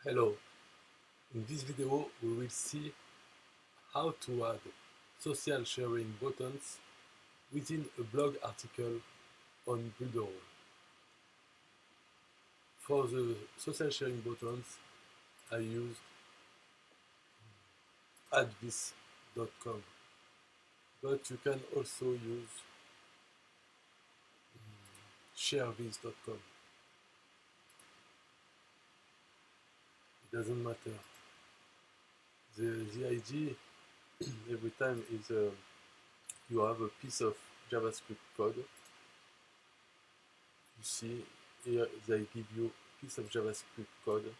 Hello, in this video we will see how to add social sharing buttons within a blog article on Builderall. For the social sharing buttons I used addthis.com, but you can also use sharethis.com. It doesn't matter. The idea every time is you have a piece of JavaScript code. You see here they give you a piece of JavaScript code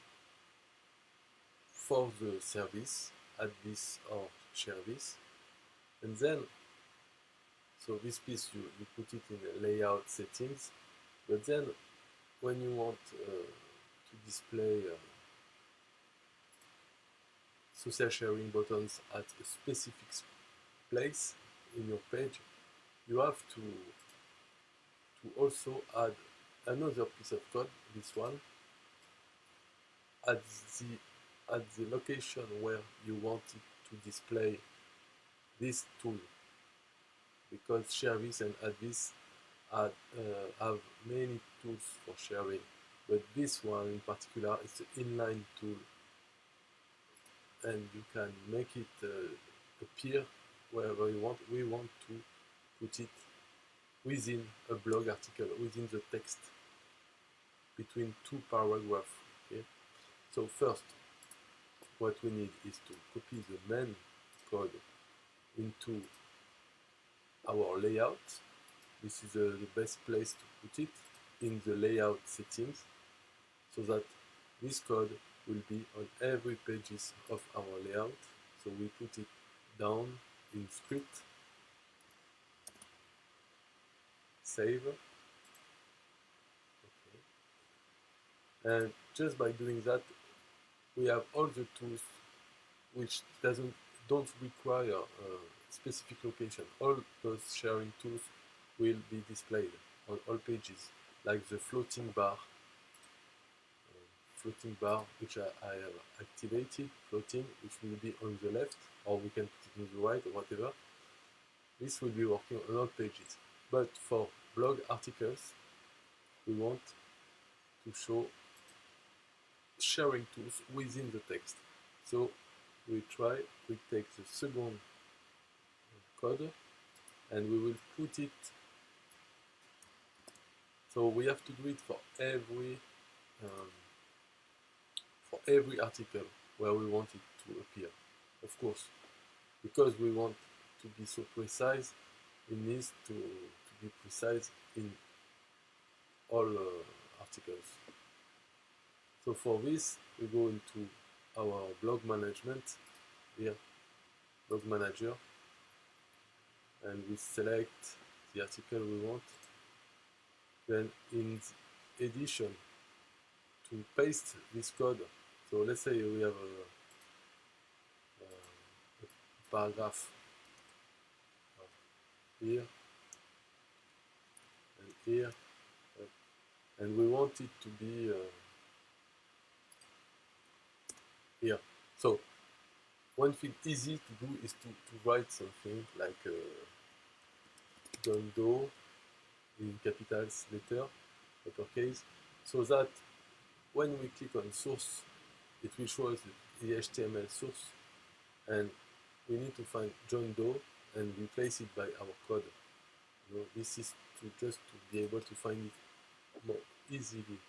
for the service, addthis or sharethis, and then so this piece you put it in the layout settings, but then when you want to display social sharing buttons at a specific place in your page, you have to also add another piece of code, this one, at the location where you want it to display this tool, because sharethis and addthis have many tools for sharing, but this one in particular is the inline tool, and you can make it appear wherever you want. We want to put it within a blog article, within the text, between two paragraphs. Okay? So first, what we need is to copy the main code into our layout. This is the best place to put it, in the layout settings, so that this code will be on every pages of our layout. So we put it down in script, save, okay. And just by doing that we have all the tools which don't require a specific location. All those sharing tools will be displayed on all pages, like the floating bar which I have activated, floating, which will be on the left, or we can put it on the right, or whatever. This will be working on all pages. But for blog articles, we want to show sharing tools within the text. So we take the second code and we will put it. So we have to do it for every article where we want it to appear. Of course, because we want to be so precise, it needs to be precise in all articles. So for this, we go into our blog management, here, blog manager, and we select the article we want. Then in edition, to paste this code, so let's say we have a paragraph here and here, and we want it to be here. So one thing easy to do is to write something like John Doe in capitals letter, uppercase, so that when we click on source, it will show us the HTML source, and we need to find John Doe and replace it by our code. You know, this is just to be able to find it more easily.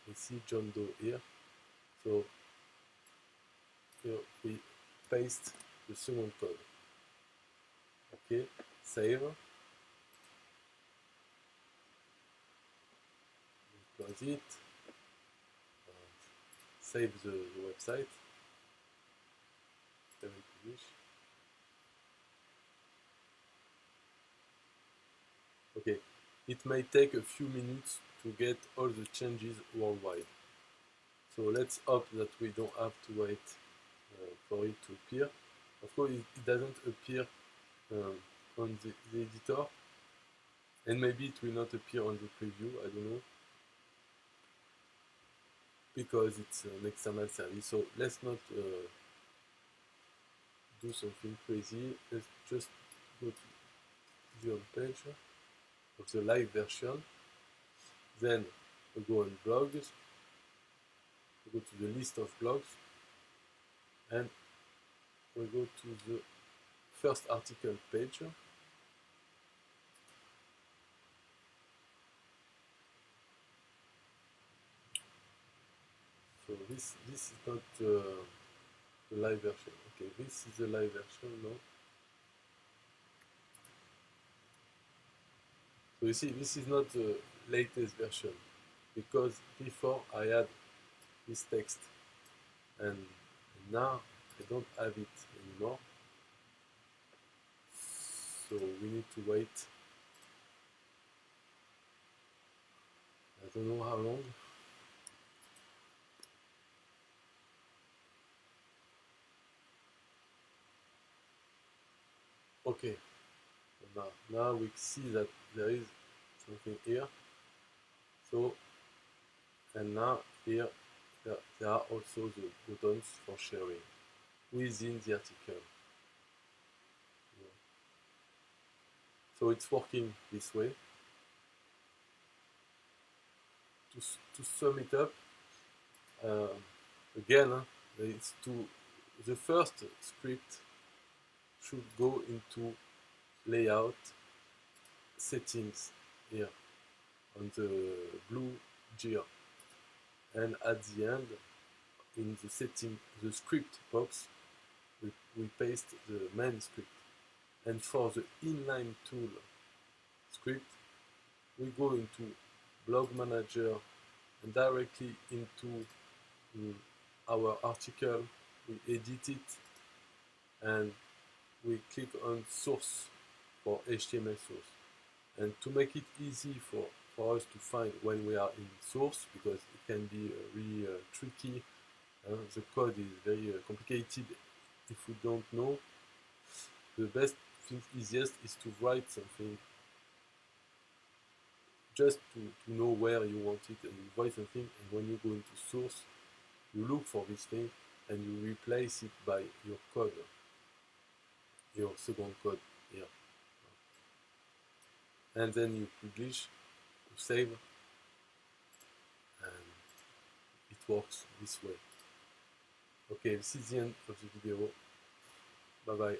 We see John Doe here. So here we paste the second code. Okay, save. Close it. Save the website. Okay, it may take a few minutes to get all the changes worldwide. So let's hope that we don't have to wait for it to appear. Of course, it doesn't appear on the editor, and maybe it will not appear on the preview, I don't know. because it's an external service. So let's not do something crazy. Let's just go to the home page of the live version. Then we go on blogs, we go to the list of blogs, and we go to the first article page. So this is not the live version. Okay, this is the live version now. So you see, this is not the latest version, because before I had this text, and now I don't have it anymore. So we need to wait, I don't know how long. Okay, now we see that there is something here. So, and now here there are also the buttons for sharing within the article. So it's working this way. To sum it up, again, it's the first script should go into layout settings here on the blue gear, and at the end, in the setting, the script box, we paste the main script. And for the inline tool script, we go into blog manager and directly into our article. We edit it and we click on source for HTML source. And to make it easy for us to find when we are in source, because it can be really tricky, the code is very complicated if we don't know, the best thing, easiest, is to write something just to know where you want it, and you write something, and when you go into source, you look for this thing and you replace it by your code, your second code here, and then you publish, you save, and it works this way. Okay, this is the end of the video. Bye bye.